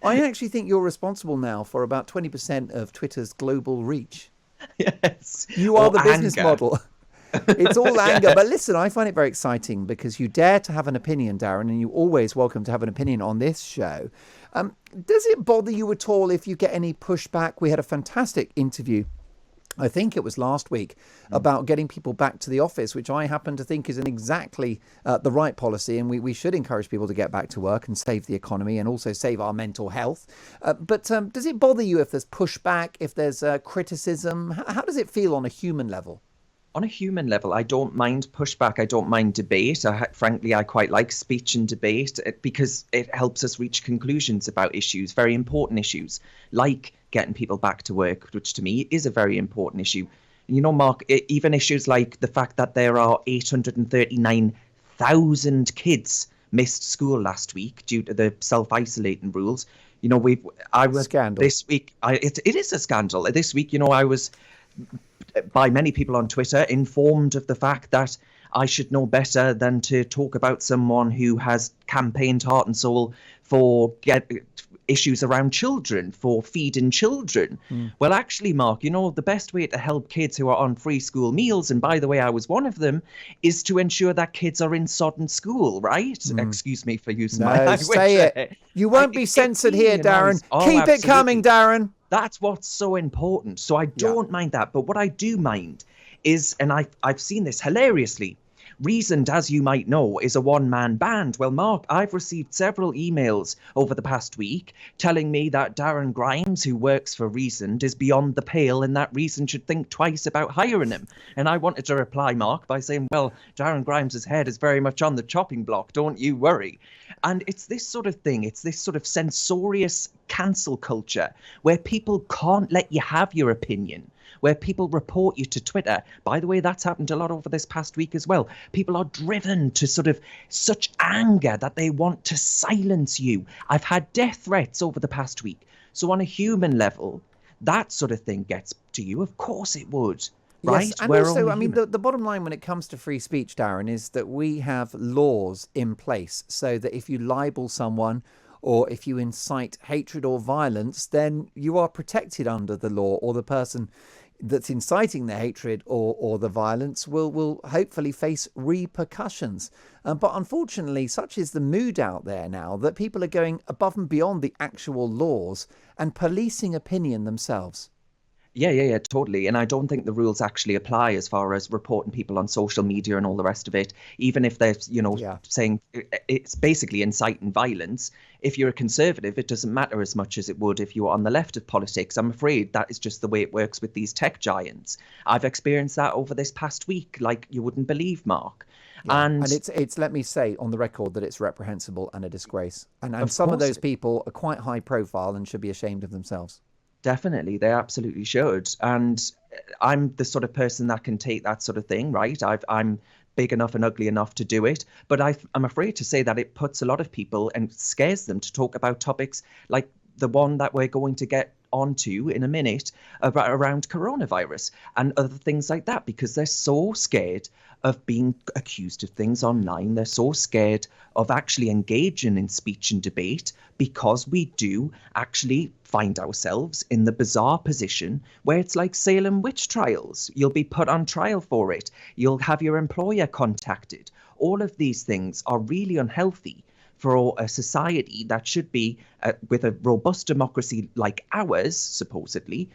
I actually think you're responsible now for about 20% of Twitter's global reach. Yes. You are Or the business anger. model. It's all anger. Yeah. But listen, I find it very exciting because you dare to have an opinion, Darren, and you're always welcome to have an opinion on this show. Does it bother you at all if you get any pushback? We had a fantastic interview, I think it was last week, about getting people back to the office, which I happen to think is an exactly the right policy. And we should encourage people to get back to work and save the economy and also save our mental health. But does it bother you if there's pushback, if there's criticism? How does it feel on a human level? On a human level, I don't mind pushback. I don't mind debate. Frankly, I quite like speech and debate because it helps us reach conclusions about issues, very important issues, like getting people back to work, which to me is a very important issue. And Mark, even issues like the fact that there are 839,000 kids missed school last week due to the self-isolating rules. I was Scandal. this week. It is a scandal. This week, I was, by many people on Twitter, informed of the fact that I should know better than to talk about someone who has campaigned heart and soul for issues around children, for feeding children. Well, actually, Mark, the best way to help kids who are on free school meals, and by the way, I was one of them, is to ensure that kids are in sodden school, right? Excuse me for using my language. Say it. You won't be censored here, Darren. Keep it coming, Darren. That's what's so important. So I don't mind that. But what I do mind is, and I've seen this hilariously, Reasoned, as you might know, is a one-man band. Well, Mark, I've received several emails over the past week telling me that Darren Grimes, who works for Reasoned, is beyond the pale and that Reasoned should think twice about hiring him. And I wanted to reply, Mark, by saying, well, Darren Grimes' head is very much on the chopping block, don't you worry. And it's this sort of thing, it's this sort of censorious cancel culture where people can't let you have your opinion, where people report you to Twitter. By the way, that's happened a lot over this past week as well. People are driven to sort of such anger that they want to silence you. I've had death threats over the past week. So on a human level, that sort of thing gets to you. Of course it would. Right? Yes, and also, I mean, the bottom line when it comes to free speech, Darren, is that we have laws in place so that if you libel someone or if you incite hatred or violence, then you are protected under the law, or the person that's inciting the hatred or the violence will hopefully face repercussions. But unfortunately, such is the mood out there now that people are going above and beyond the actual laws and policing opinion themselves. Yeah, totally. And I don't think the rules actually apply as far as reporting people on social media and all the rest of it. Even if they're, saying it's basically inciting violence. If you're a conservative, it doesn't matter as much as it would if you're on the left of politics. I'm afraid that is just the way it works with these tech giants. I've experienced that over this past week, like you wouldn't believe, Mark. Yeah. And it's let me say on the record that it's reprehensible and a disgrace. And some of those people are quite high profile and should be ashamed of themselves. Definitely, they absolutely should. And I'm the sort of person that can take that sort of thing, right? I'm big enough and ugly enough to do it. But I'm afraid to say that it puts a lot of people and scares them to talk about topics like the one that we're going to get onto in a minute around coronavirus and other things like that, because they're so scared of being accused of things online. They're so scared of actually engaging in speech and debate, because we do actually find ourselves in the bizarre position where it's like Salem witch trials. You'll be put on trial for it. You'll have your employer contacted. All of these things are really unhealthy for a society that should be, with a robust democracy like ours, supposedly,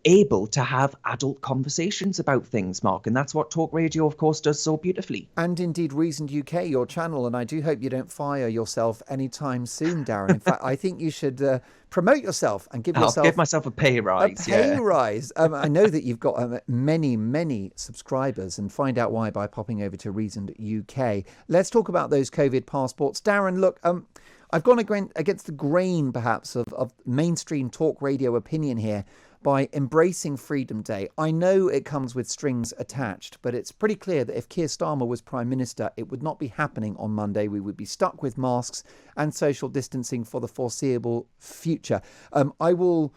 able to have adult conversations about things, Mark. And that's what talk radio, of course, does so beautifully. And indeed, Reasoned UK, your channel. And I do hope you don't fire yourself anytime soon, Darren. In fact, I think you should promote yourself and give yourself... I'll give myself a pay rise. Rise. I know that you've got many subscribers, and find out why by popping over to Reasoned UK. Let's talk about those COVID passports. Darren, look, I've gone against the grain, perhaps, of mainstream talk radio opinion here by embracing Freedom Day. I know it comes with strings attached, but it's pretty clear that if Keir Starmer was Prime Minister, it would not be happening on Monday. We would be stuck with masks and social distancing for the foreseeable future. I will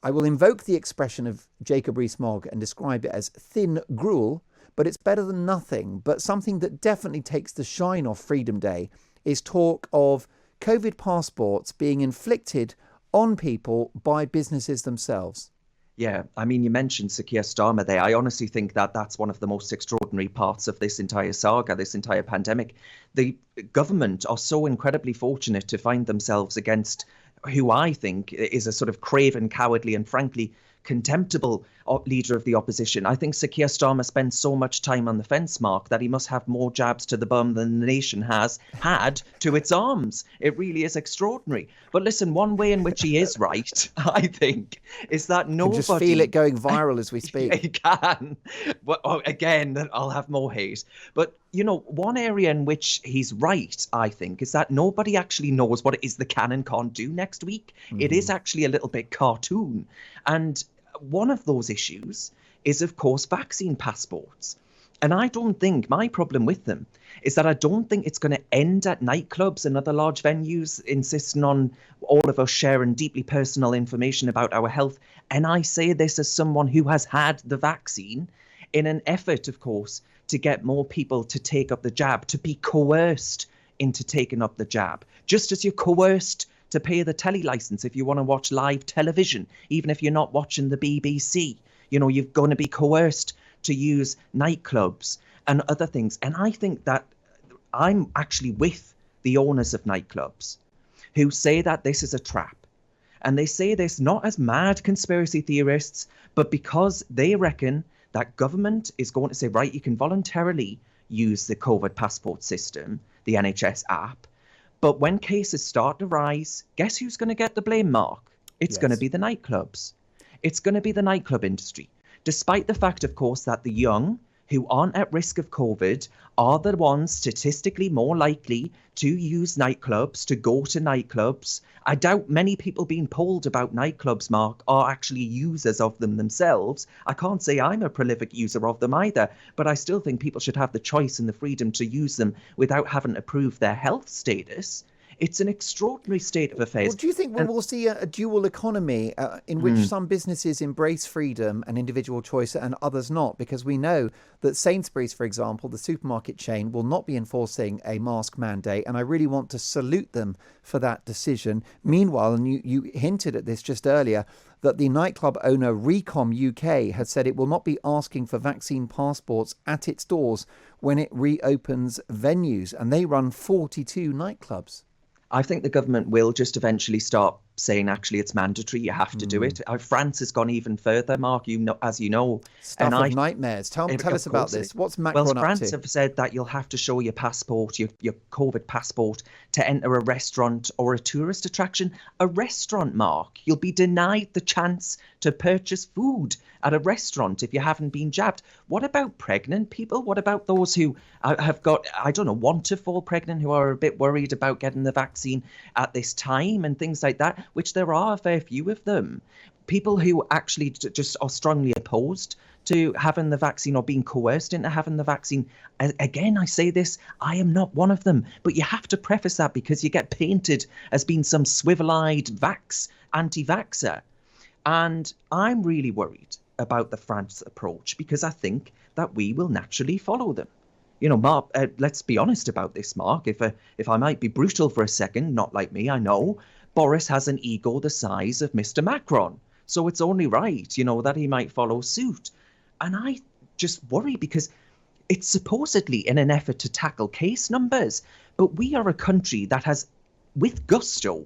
invoke the expression of Jacob Rees-Mogg and describe it as thin gruel, but it's better than nothing. But something that definitely takes the shine off Freedom Day is talk of COVID passports being inflicted on people by businesses themselves. Yeah, I mean, you mentioned Sir Keir Starmer there. I honestly think that that's one of the most extraordinary parts of this entire saga, this entire pandemic. The government are so incredibly fortunate to find themselves against who I think is a sort of craven, cowardly, and frankly contemptible leader of the opposition. I think Sir Keir Starmer spends so much time on the fence, Mark, that he must have more jabs to the bum than the nation has had to its arms. It really is extraordinary. But listen, one way in which he is right, I think, is that nobody... I can just feel it going viral as we speak. Yeah, he can. Well, again, I'll have more hate. But, you know, one area in which he's right, I think, is that nobody actually knows what it is the can and can't do next week. It is actually a little bit cartoon. And one of those issues is, of course, vaccine passports. And I don't think my problem with them is that I don't think it's going to end at nightclubs and other large venues insisting on all of us sharing deeply personal information about our health. And I say this as someone who has had the vaccine in an effort, of course, to get more people to take up the jab, to be coerced into taking up the jab. Just as you're coerced to pay the telly license if you want to watch live television, even if you're not watching the BBC. You know, you're going to be coerced to use nightclubs and other things. And I think that I'm actually with the owners of nightclubs who say that this is a trap. And they say this not as mad conspiracy theorists, but because they reckon that government is going to say, right, you can voluntarily use the COVID passport system, the NHS app. But when cases start to rise, guess who's going to get the blame, Mark? It's going to be the nightclubs. It's going to be the nightclub industry. Despite the fact, of course, that the young who aren't at risk of COVID are the ones statistically more likely to use nightclubs, to go to nightclubs. I doubt many people being polled about nightclubs, Mark, are actually users of them themselves. I can't say I'm a prolific user of them either, but I still think people should have the choice and the freedom to use them without having to prove their health status. It's an extraordinary state of affairs. Well, do you think we'll see a dual economy in which some businesses embrace freedom and individual choice and others not? Because we know that Sainsbury's, for example, the supermarket chain, will not be enforcing a mask mandate. And I really want to salute them for that decision. Meanwhile, and you hinted at this just earlier, that the nightclub owner Recom UK has said it will not be asking for vaccine passports at its doors when it reopens venues. And they run 42 nightclubs. I think the government will just eventually start saying, actually, it's mandatory. You have to do it. France has gone even further, Mark, you know, as you know. Stuff of nightmares. Tell us about this. What's Macron up to? France have said that you'll have to show your passport, your COVID passport, to enter a restaurant or a tourist attraction. A restaurant, Mark. You'll be denied the chance to purchase food at a restaurant if you haven't been jabbed. What about pregnant people? What about those who have got, I don't know, want to fall pregnant, who are a bit worried about getting the vaccine at this time and things like that, which there are a fair few of them. People who actually just are strongly opposed to having the vaccine or being coerced into having the vaccine. Again, I say this, I am not one of them, but you have to preface that because you get painted as being some swivel-eyed anti-vaxxer. And I'm really worried about the France approach because I think that we will naturally follow them. You know, Mark, let's be honest about this, Mark. If I might be brutal for a second, not like me, I know, Boris has an ego the size of Mr. Macron. So it's only right, you know, that he might follow suit. And I just worry because it's supposedly in an effort to tackle case numbers. But we are a country that has, with gusto,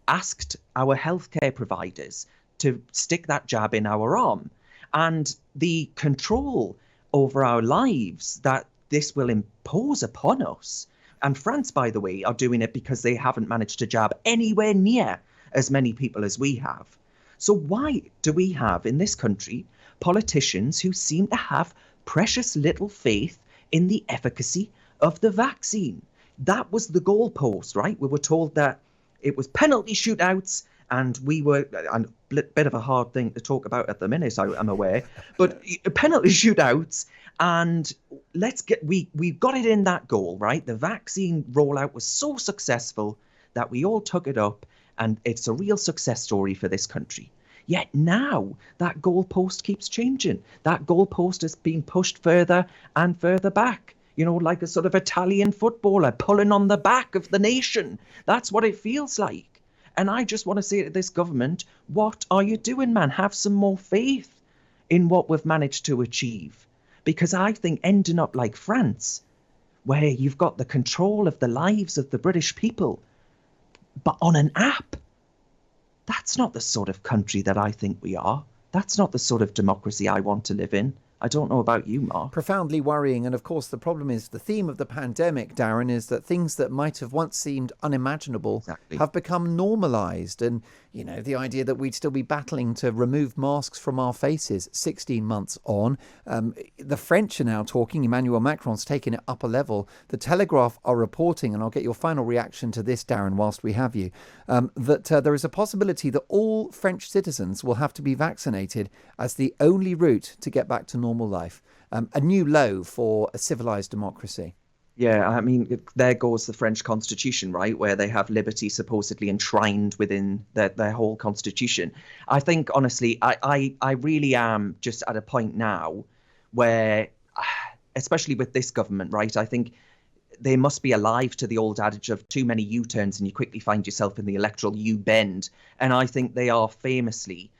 asked our healthcare providers to stick that jab in our arm. And the control over our lives that this will impose upon us. And France, by the way, are doing it because they haven't managed to jab anywhere near as many people as we have. So why do we have in this country politicians who seem to have precious little faith in the efficacy of the vaccine? That was the goalpost, right? We were told that it was penalty shootouts, and we were, and a bit of a hard thing to talk about at the minute, I'm aware, but penalty shootouts, and we got it in that goal, right? The vaccine rollout was so successful that we all took it up, and it's a real success story for this country. Yet now that goalpost keeps changing. That goalpost is being pushed further and further back. like a sort of Italian footballer pulling on the back of the nation. That's what it feels like. And I just want to say to this government, what are you doing, man? Have some more faith in what we've managed to achieve. Because I think ending up like France, where you've got the control of the lives of the British people, but on an app, that's not the sort of country that I think we are. That's not the sort of democracy I want to live in. I don't know about you, Mark. Profoundly worrying. And of course, the problem is the theme of the pandemic, Darren, is that things that might have once seemed unimaginable have become normalised. And, the idea that we'd still be battling to remove masks from our faces 16 months on. The French are now talking. Emmanuel Macron's taken it up a level. The Telegraph are reporting, and I'll get your final reaction to this, Darren, whilst we have you, that there is a possibility that all French citizens will have to be vaccinated as the only route to get back to normal life. A new low for a civilized democracy. Yeah, I mean, there goes the French constitution, right, where they have liberty supposedly enshrined within their whole constitution. I think, honestly, I really am just at a point now where, especially with this government, right, I think they must be alive to the old adage of too many U-turns and you quickly find yourself in the electoral U-bend. And I think they are famously...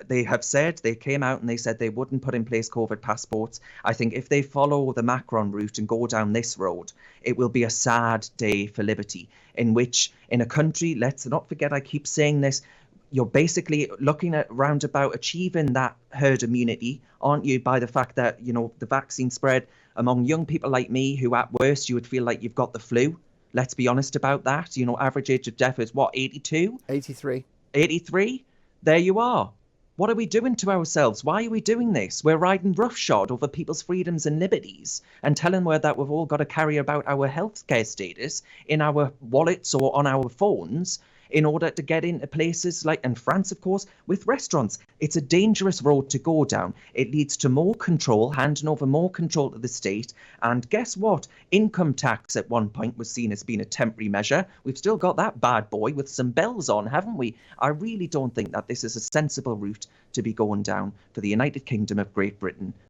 They have said, they came out and they said they wouldn't put in place COVID passports. I think if they follow the Macron route and go down this road, it will be a sad day for liberty, in which, in a country, let's not forget, I keep saying this, you're basically looking at roundabout achieving that herd immunity, aren't you, by the fact that, the vaccine spread among young people like me, who at worst you would feel like you've got the flu. Let's be honest about that. Average age of death is what, 82? 83. 83? There you are. What are we doing to ourselves? Why are we doing this? We're riding roughshod over people's freedoms and liberties and telling them that we've all got to carry about our healthcare status in our wallets or on our phones in order to get into places like in France, of course, with restaurants. It's a dangerous road to go down. It leads to more control, handing over more control to the state. And guess what? Income tax at one point was seen as being a temporary measure. We've still got that bad boy with some bells on, haven't we? I really don't think that this is a sensible route to be going down for the United Kingdom of Great Britain.